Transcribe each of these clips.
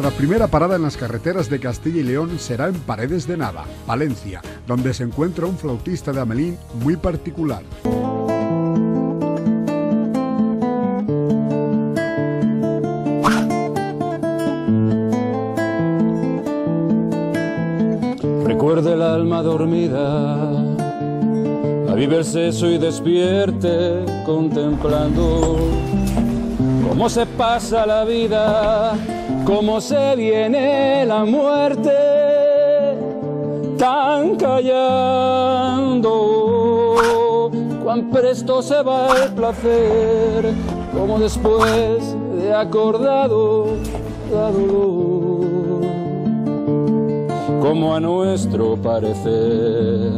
Nuestra primera parada en las carreteras de Castilla y León será en Paredes de Nava, Palencia, donde se encuentra un flautista de Hamelín muy particular. Recuerde el alma dormida, avive el seso y despierte contemplando cómo se pasa la vida, cómo se viene la muerte, tan callando, cuán presto se va el placer, como después de acordado da dolor, como a nuestro parecer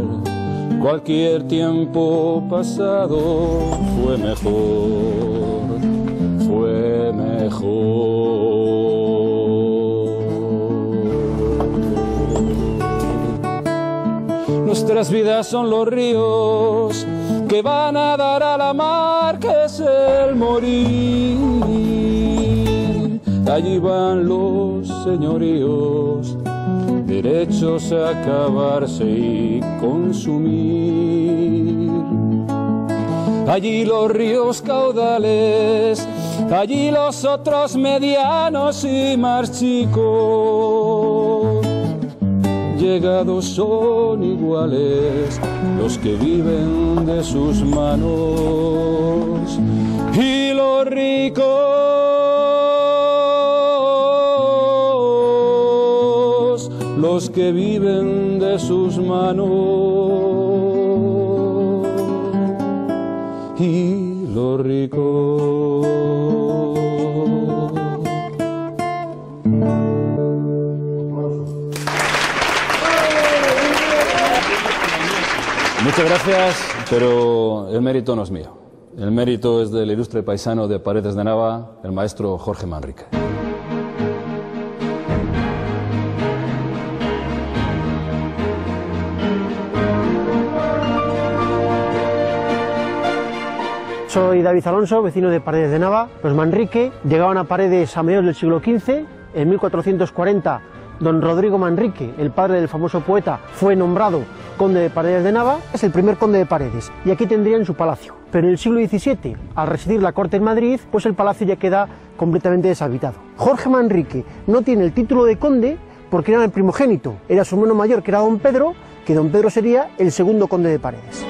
cualquier tiempo pasado fue mejor. Fue mejor. Nuestras vidas son los ríos que van a dar a la mar, que es el morir. Allí van los señoríos, derechos a acabarse y consumir. Allí los ríos caudales, allí los otros medianos y más chicos. Llegados son iguales los que viven de sus manos, y los ricos los que viven de sus manos. Y los ricos. Muchas gracias, pero el mérito no es mío. El mérito es del ilustre paisano de Paredes de Nava, el maestro Jorge Manrique. Soy David Alonso, vecino de Paredes de Nava. Los Manrique llegaban a Paredes a mediados del siglo XV. En 1440, don Rodrigo Manrique, el padre del famoso poeta, fue nombrado conde de Paredes de Nava. Es el primer conde de Paredes y aquí tendrían su palacio. Pero en el siglo XVII, al residir la corte en Madrid, pues el palacio ya queda completamente deshabitado. Jorge Manrique no tiene el título de conde porque era el primogénito. Era su hermano mayor, que era don Pedro, que don Pedro sería el segundo conde de Paredes.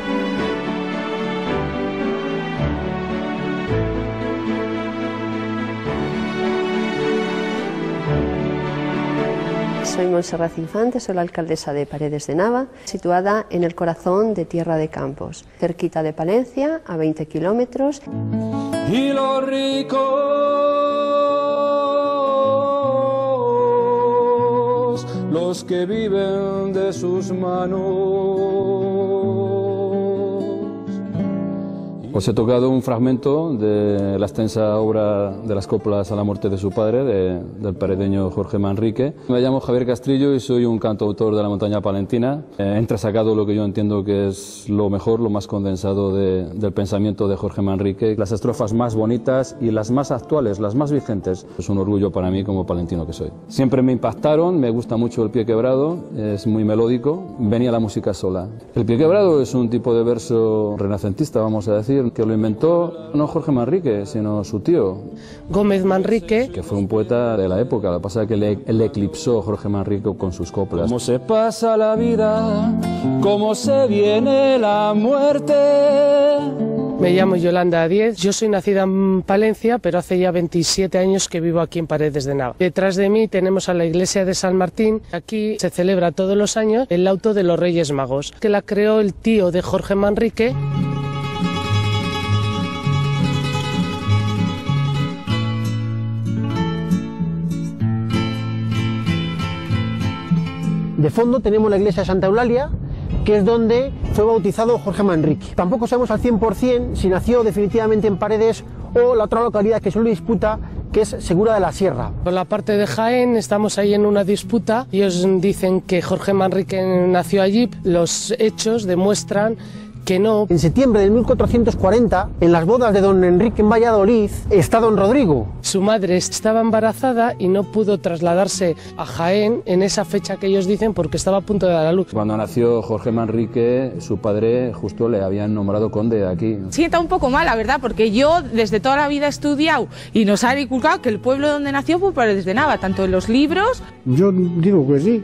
Soy Montserrat Infante, soy la alcaldesa de Paredes de Nava, situada en el corazón de Tierra de Campos, cerquita de Palencia, a 20 kilómetros. Y los ricos, los que viven de sus manos. Os he tocado un fragmento de la extensa obra de las coplas a la muerte de su padre, del paredeño Jorge Manrique. Me llamo Javier Castrillo y soy un cantautor de la montaña palentina. He entresacado lo que yo entiendo que es lo mejor, lo más condensado del pensamiento de Jorge Manrique. Las estrofas más bonitas y las más actuales, las más vigentes. Es un orgullo para mí como palentino que soy. Siempre me impactaron, me gusta mucho el pie quebrado, es muy melódico, venía la música sola. El pie quebrado es un tipo de verso renacentista, vamos a decir, que lo inventó no Jorge Manrique, sino su tío Gómez Manrique, que fue un poeta de la época. Lo que pasa es que le eclipsó Jorge Manrique con sus coplas. Cómo se pasa la vida, cómo se viene la muerte. Me llamo Yolanda Díez, yo soy nacida en Palencia, pero hace ya 27 años que vivo aquí en Paredes de Nava. Detrás de mí tenemos a la iglesia de San Martín. Aquí se celebra todos los años el auto de los Reyes Magos, que la creó el tío de Jorge Manrique. De fondo tenemos la iglesia de Santa Eulalia, que es donde fue bautizado Jorge Manrique. Tampoco sabemos al 100% si nació definitivamente en Paredes o la otra localidad que suele disputa, que es Segura de la Sierra. Por la parte de Jaén estamos ahí en una disputa. Ellos dicen que Jorge Manrique nació allí. Los hechos demuestran que no. En septiembre de 1440, en las bodas de don Enrique en Valladolid, está don Rodrigo. Su madre estaba embarazada y no pudo trasladarse a Jaén en esa fecha que ellos dicen porque estaba a punto de dar a luz. Cuando nació Jorge Manrique, su padre justo le habían nombrado conde aquí. Sienta un poco mal, la verdad, porque yo desde toda la vida he estudiado y nos ha inculcado que el pueblo donde nació fue Paredes de Nava, tanto en los libros. Yo digo que sí,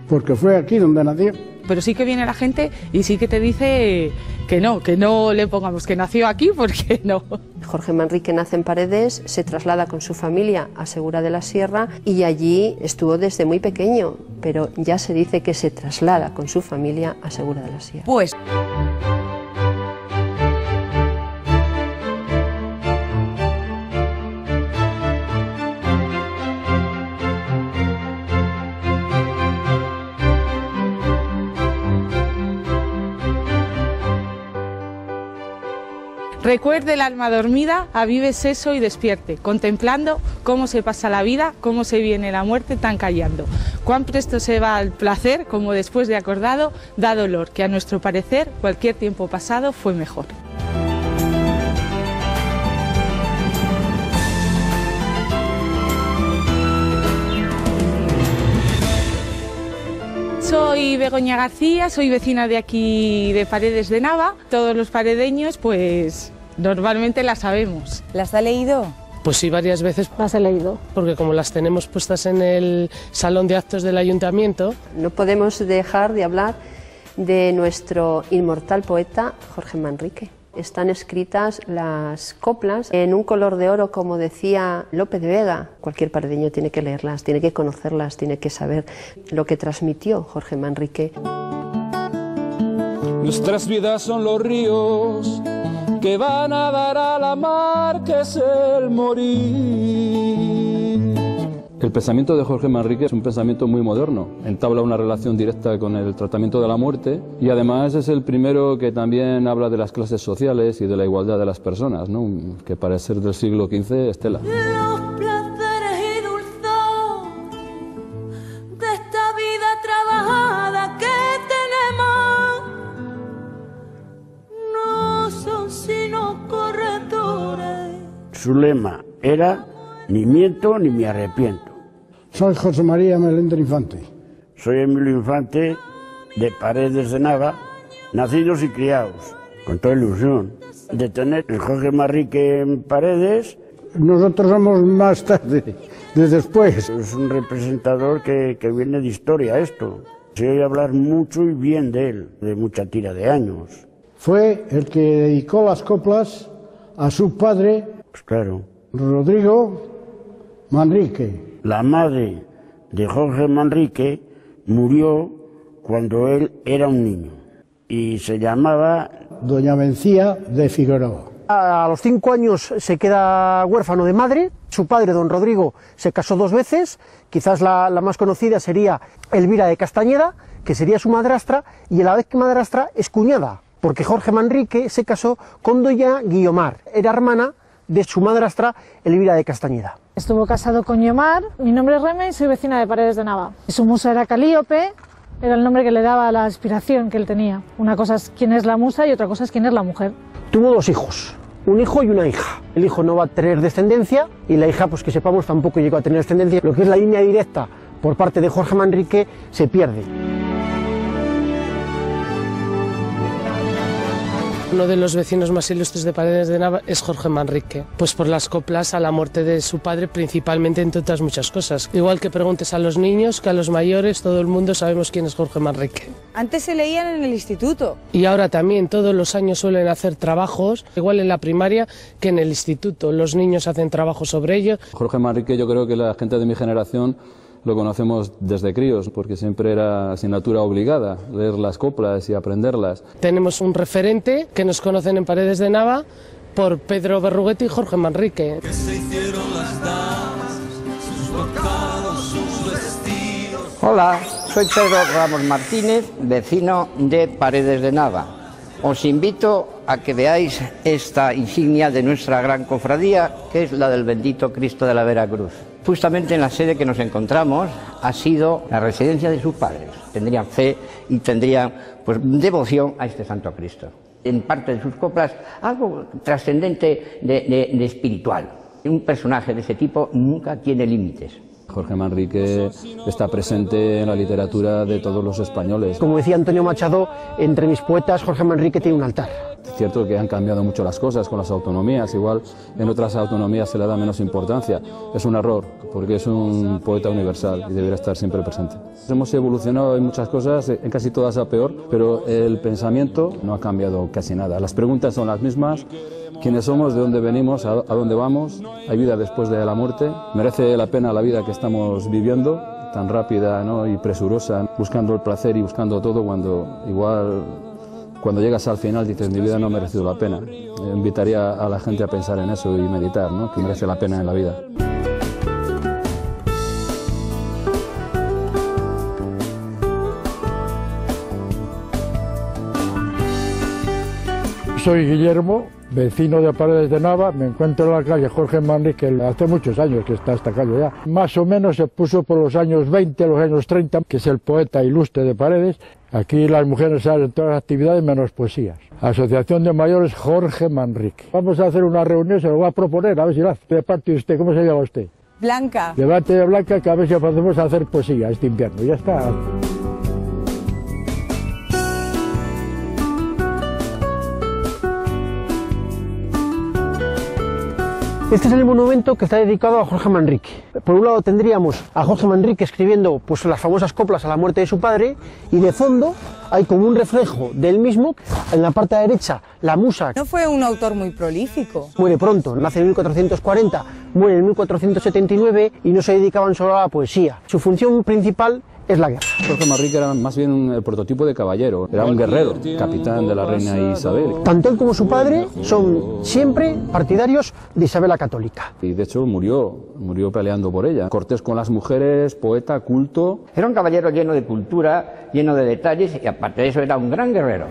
porque fue aquí donde nació. Pero sí que viene la gente y sí que te dice que no le pongamos que nació aquí, porque no. Jorge Manrique nace en Paredes, se traslada con su familia a Segura de la Sierra y allí estuvo desde muy pequeño, pero ya se dice que se traslada con su familia a Segura de la Sierra. Pues recuerde el alma dormida, avive seso y despierte, contemplando cómo se pasa la vida, cómo se viene la muerte tan callando. Cuán presto se va al placer, como después de acordado, da dolor, que a nuestro parecer cualquier tiempo pasado fue mejor. Soy Begoña García, soy vecina de aquí de Paredes de Nava. Todos los paredeños pues normalmente las sabemos. ¿Las ha leído? Pues sí, varias veces Las he leído. porque como las tenemos puestas en el salón de actos del ayuntamiento. No podemos dejar de hablar de nuestro inmortal poeta Jorge Manrique. Están escritas las coplas en un color de oro, como decía Lope de Vega. Cualquier paredeño tiene que leerlas, tiene que conocerlas, tiene que saber lo que transmitió Jorge Manrique. Nuestras vidas son los ríos que van a dar a la mar, que es el morir. El pensamiento de Jorge Manrique es un pensamiento muy moderno, entabla una relación directa con el tratamiento de la muerte y además es el primero que también habla de las clases sociales y de la igualdad de las personas, ¿no? Que para ser del siglo XV es tela. Los placeres y dulzor de esta vida trabajada que tenemos no son sino corredores. Su lema era: ni miento ni me arrepiento. Soy José María Meléndez Infante. Soy Emilio Infante, de Paredes de Nava, nacidos y criados, con toda ilusión de tener el Jorge Manrique en Paredes. Nosotros somos más tarde, de después. Es un representador que viene de historia esto. Se oye hablar mucho y bien de él, de mucha tira de años. Fue el que dedicó las coplas a su padre, pues claro, Rodrigo Manrique. La madre de Jorge Manrique murió cuando él era un niño y se llamaba Doña Mencía de Figueroa. A los 5 años se queda huérfano de madre. Su padre, don Rodrigo, se casó 2 veces. Quizás la más conocida sería Elvira de Castañeda, que sería su madrastra, y a la vez que madrastra es cuñada, porque Jorge Manrique se casó con doña Guiomar, era hermana de su madrastra Elvira de Castañeda. Estuvo casado con Guiomar. Mi nombre es Reme y soy vecina de Paredes de Nava. Su musa era Calíope, era el nombre que le daba la aspiración que él tenía. Una cosa es quién es la musa y otra cosa es quién es la mujer. Tuvo 2 hijos, un hijo y una hija. El hijo no va a tener descendencia y la hija, pues que sepamos, tampoco llegó a tener descendencia. Lo que es la línea directa por parte de Jorge Manrique se pierde. Uno de los vecinos más ilustres de Paredes de Nava es Jorge Manrique, pues por las coplas a la muerte de su padre, principalmente, entre otras muchas cosas. Igual que preguntes a los niños que a los mayores, todo el mundo sabemos quién es Jorge Manrique. Antes se leían en el instituto. Y ahora también todos los años suelen hacer trabajos, igual en la primaria que en el instituto. Los niños hacen trabajos sobre ello. Jorge Manrique, yo creo que la gente de mi generación lo conocemos desde críos, porque siempre era asignatura obligada, leer las coplas y aprenderlas. Tenemos un referente que nos conocen en Paredes de Nava por Pedro Berruguete y Jorge Manrique. Que se hicieron las damas, sus bocados, sus vestidos. Hola, soy Pedro Ramos Martínez, vecino de Paredes de Nava. Os invito a que veáis esta insignia de nuestra gran cofradía, que es la del bendito Cristo de la Veracruz. Justamente en la sede que nos encontramos ha sido la residencia de sus padres. Tendrían fe y tendrían pues devoción a este Santo Cristo. En parte de sus coplas, algo trascendente de espiritual. Un personaje de ese tipo nunca tiene límites. Jorge Manrique está presente en la literatura de todos los españoles. Como decía Antonio Machado, entre mis poetas Jorge Manrique tiene un altar. Es cierto que han cambiado mucho las cosas con las autonomías, igual en otras autonomías se le da menos importancia. Es un error, porque es un poeta universal y debería estar siempre presente. Hemos evolucionado en muchas cosas, en casi todas a peor, pero el pensamiento no ha cambiado casi nada. Las preguntas son las mismas. ¿Quiénes somos? ¿De dónde venimos? ¿A dónde vamos? ¿Hay vida después de la muerte? ¿Merece la pena la vida que estamos viviendo? Tan rápida, ¿no? Y presurosa, buscando el placer y buscando todo, cuando igual cuando llegas al final dices mi vida no ha merecido la pena. Invitaría a la gente a pensar en eso y meditar, ¿no? Que merece la pena en la vida. Soy Guillermo, vecino de Paredes de Nava. Me encuentro en la calle Jorge Manrique, hace muchos años que está esta calle ya. Más o menos se puso por los años 20, los años 30, que es el poeta ilustre de Paredes. Aquí las mujeres hacen todas las actividades menos poesías. Asociación de Mayores Jorge Manrique. Vamos a hacer una reunión, se lo voy a proponer, a ver si la hace. De parte de usted, ¿cómo se llama usted? Blanca. De parte de Blanca, que a ver si podemos hacer poesía este invierno. Ya está. Este es el monumento que está dedicado a Jorge Manrique. Por un lado tendríamos a Jorge Manrique escribiendo pues, las famosas coplas a la muerte de su padre, y de fondo hay como un reflejo del mismo. En la parte derecha, la musa. No fue un autor muy prolífico. Muere pronto, nace en 1440, muere en 1479 y no se dedicaban solo a la poesía. Su función principal es la guerra. Jorge Manrique era más bien el prototipo de caballero, era un guerrero, capitán de la reina Isabel. Tanto él como su padre son siempre partidarios de Isabel la Católica. Y de hecho murió peleando por ella. Cortés con las mujeres, poeta, culto. Era un caballero lleno de cultura, lleno de detalles y aparte de eso era un gran guerrero.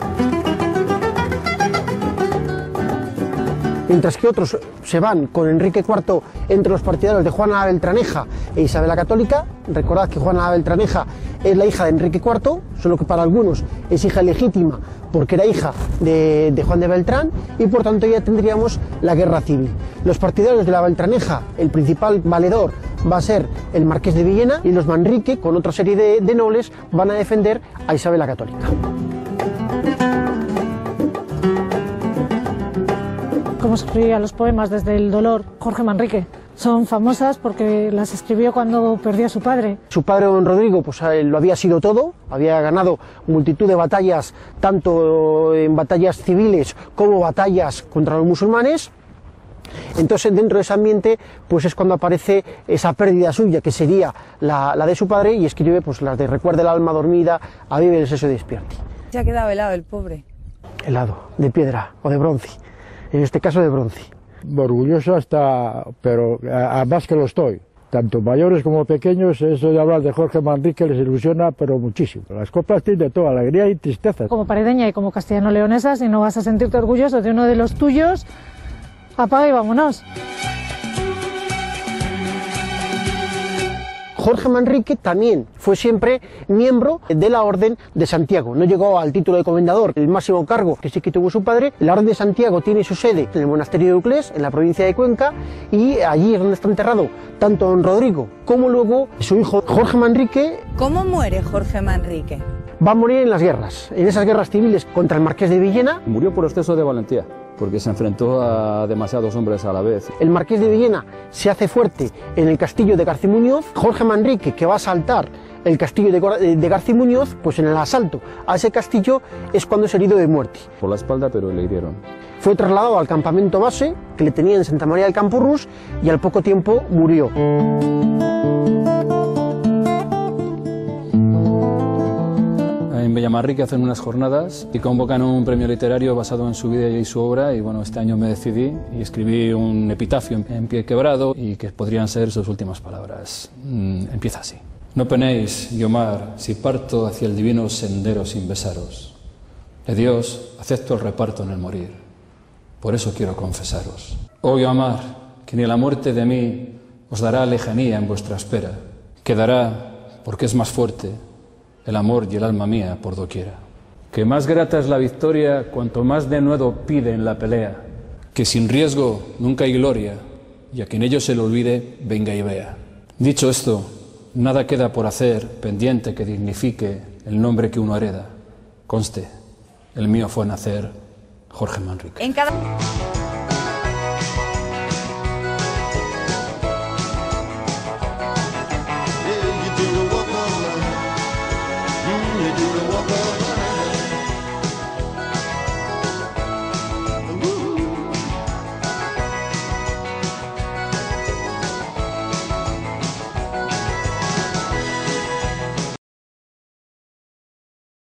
Mientras que otros se van con Enrique IV entre los partidarios de Juana la Beltraneja e Isabel la Católica. Recordad que Juana la Beltraneja es la hija de Enrique IV, solo que para algunos es hija legítima porque era hija de Juan de Beltrán, y por tanto ya tendríamos la guerra civil. Los partidarios de la Beltraneja, el principal valedor va a ser el Marqués de Villena, y los Manrique, con otra serie de nobles, van a defender a Isabel la Católica. Cómo escribía los poemas desde el dolor, Jorge Manrique. Son famosas porque las escribió cuando perdió a su padre. Su padre, don Rodrigo, pues lo había sido todo, había ganado multitud de batallas, tanto en batallas civiles como batallas contra los musulmanes. Entonces, dentro de ese ambiente, pues es cuando aparece esa pérdida suya, que sería la de su padre, y escribe pues las de Recuerda el alma dormida, avive el seso despierte. Se ha quedado helado el pobre. Helado, de piedra o de bronce. En este caso de bronce. Orgulloso hasta, pero además que lo estoy. Tanto mayores como pequeños, eso de hablar de Jorge Manrique les ilusiona, pero muchísimo. Las coplas tienen de todo, alegría y tristeza. Como paredeña y como castellano-leonesa, si no vas a sentirte orgulloso de uno de los tuyos, apaga y vámonos. Jorge Manrique también fue siempre miembro de la Orden de Santiago. No llegó al título de comendador, el máximo cargo que sí que tuvo su padre. La Orden de Santiago tiene su sede en el monasterio de Uclés, en la provincia de Cuenca, y allí es donde está enterrado tanto don Rodrigo como luego su hijo Jorge Manrique. ¿Cómo muere Jorge Manrique? Va a morir en las guerras, en esas guerras civiles contra el Marqués de Villena. Murió por exceso de valentía, porque se enfrentó a demasiados hombres a la vez. El Marqués de Villena se hace fuerte en el castillo de Garcimuñoz. Jorge Manrique, que va a asaltar el castillo de Garcimuñoz, pues en el asalto a ese castillo es cuando es herido de muerte. Por la espalda, pero le hirieron. Fue trasladado al campamento base que le tenía en Santa María del Campo Rus, y al poco tiempo murió. En Bellamarrique hacen unas jornadas y convocan un premio literario basado en su vida y su obra, y bueno, este año me decidí y escribí un epitafio en pie quebrado, y que podrían ser sus últimas palabras. Empieza así. No penéis, Guiomar, si parto hacia el divino sendero sin besaros. De Dios acepto el reparto en el morir, por eso quiero confesaros. Oh Guiomar, que ni la muerte de mí os dará lejanía en vuestra espera. Quedará, porque es más fuerte, el amor y el alma mía por doquiera. Que más grata es la victoria cuanto más denuedo pide en la pelea. Que sin riesgo nunca hay gloria, y a quien ello se le olvide, venga y vea. Dicho esto, nada queda por hacer pendiente que dignifique el nombre que uno hereda. Conste, el mío fue nacer Jorge Manrique. En cada...